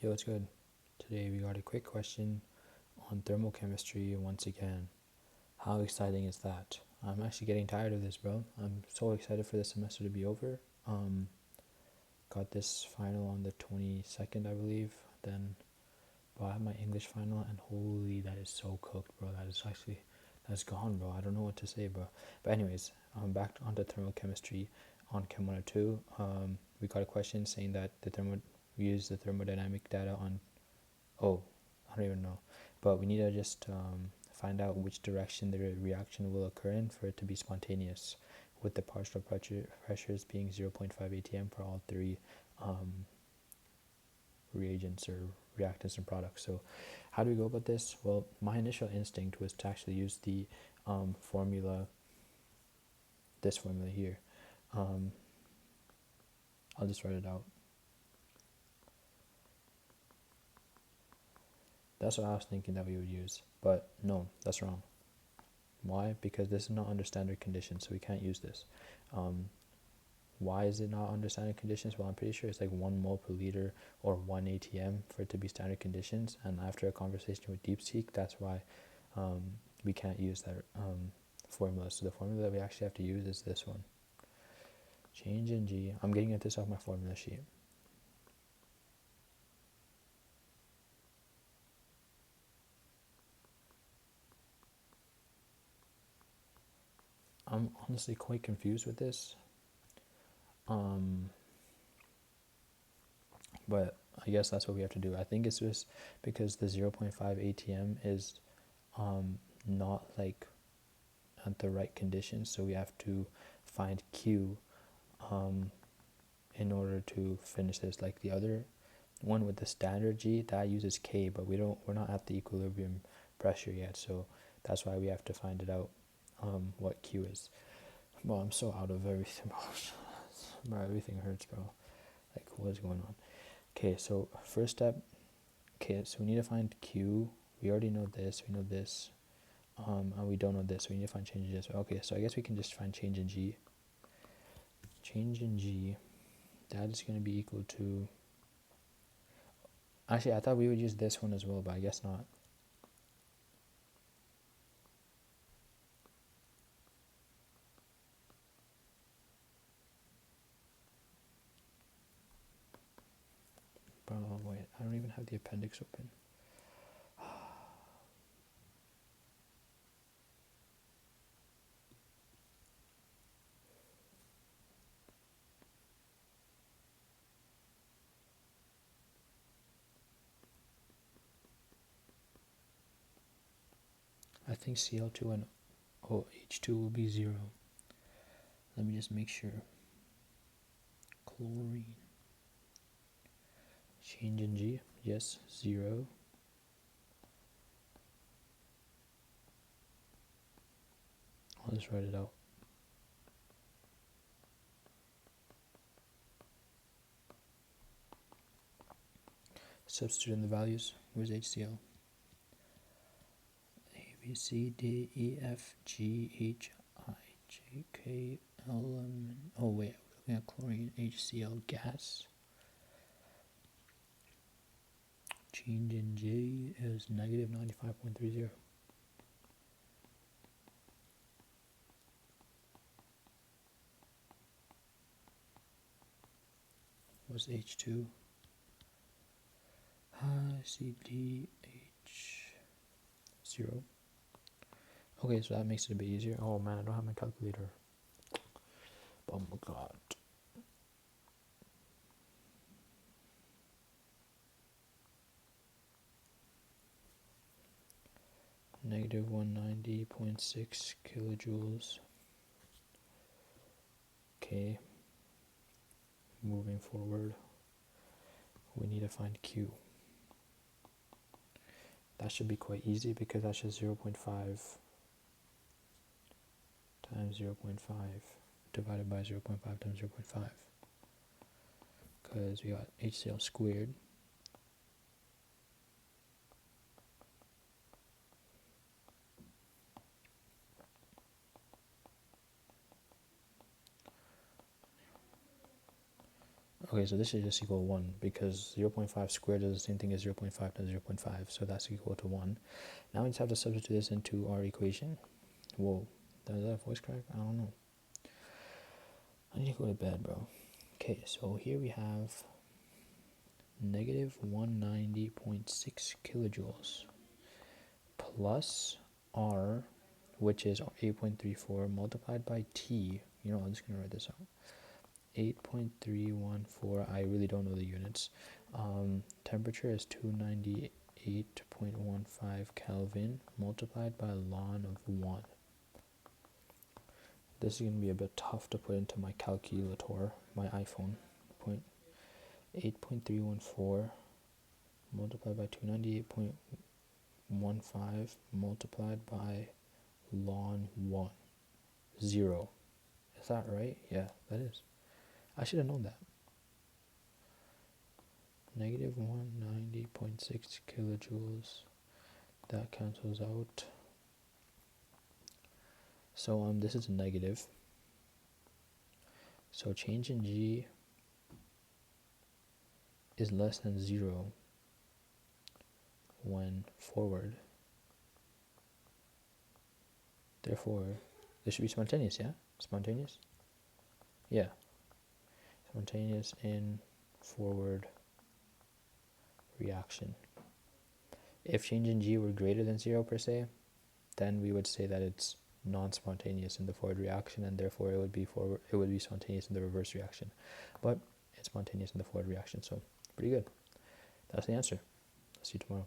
Yo, it's good. Today we got a quick question on thermochemistry once again. How exciting is that? I'm actually getting tired of this, bro. I'm so excited for the semester to be over. Got this final on the 22nd, I believe. Then, I have my English final, and holy, that is so cooked, bro. That's gone, bro. I don't know what to say, bro. But anyways, back onto thermochemistry on Chem 102. We got a question saying that we use the thermodynamic data on. Oh, I don't even know. But we need to just find out which direction the reaction will occur in for it to be spontaneous, with the partial pressures being 0.5 atm for all three reagents or reactants and products. So how do we go about this? Well, my initial instinct was to actually use the formula, this formula here. I'll just write it out. That's what I was thinking that we would use, but no, that's wrong. Why? Because this is not under standard conditions, so we can't use this. Why is it not under standard conditions? Well, I'm pretty sure it's like 1 mole per liter or 1 atm for it to be standard conditions. And after a conversation with DeepSeek, that's why we can't use that formula. So the formula that we actually have to use is this one. Change in G. I'm getting at this off my formula sheet. I'm honestly quite confused with this. But I guess that's what we have to do. I think it's just because the 0.5 atm is not like at the right conditions, so we have to find Q in order to finish this. Like the other one with the standard G, that uses K, but we're not at the equilibrium pressure yet, so that's why we have to find it out what Q is. Well, I'm so out of everything, bro. Everything hurts, bro. Like, what is going on? Okay, so first step. Okay, so we need to find Q. We already know this. We know this. And we don't know this. So we need to find change in G. Okay, so I guess we can just find change in G. Change in G. That is going to be equal to. Actually, I thought we would use this one as well, but I guess not. Bro, wait, I don't even have the appendix open. I think Cl2 and OH2 will be 0. Let me just make sure. Chlorine. Change in G, yes, 0. I'll just write it out. Substitute in the values. Where's HCl? A, B, C, D, E, F, G, H, I, J, K, L, M. Oh, wait, we're looking at chlorine, HCl gas. Change in J is negative 95.30. What's H2? C, D, H, 0. Okay, so that makes it a bit easier. Oh man, I don't have my calculator. Oh my god. Negative 190.6 kilojoules. Okay. Moving forward, we need to find Q. That should be quite easy because that's just 0.5 times 0.5 divided by 0.5 times 0.5. Because we got HCl squared. Okay, Okay, so this should just equal 1 because 0.5 squared is the same thing as 0.5 times 0.5, so that's equal to 1. Now we just have to substitute this into our equation. Whoa, is that a voice crack? I don't know. I need to go to bed, bro. Okay, so here we have negative 190.6 kilojoules plus R, which is 8.34 multiplied by T. You know, I'm just going to write this out. 8.314, I really don't know the units. Temperature is 298.15 Kelvin multiplied by ln of 1. This is going to be a bit tough to put into my calculator, my iPhone. 8.314 multiplied by 298.15 multiplied by ln 1. 0. Is that right? Yeah, that is. I should have known that. Negative 190.6 kilojoules. That cancels out. So this is a negative. So change in G is less than 0 when forward. Therefore, this should be spontaneous, yeah? Spontaneous? Yeah. Spontaneous in forward reaction. If change in G were greater than 0 per se, then we would say that it's non-spontaneous in the forward reaction, and therefore it would be spontaneous in the reverse reaction. But it's spontaneous in the forward reaction, so pretty good. That's the answer. I'll see you tomorrow.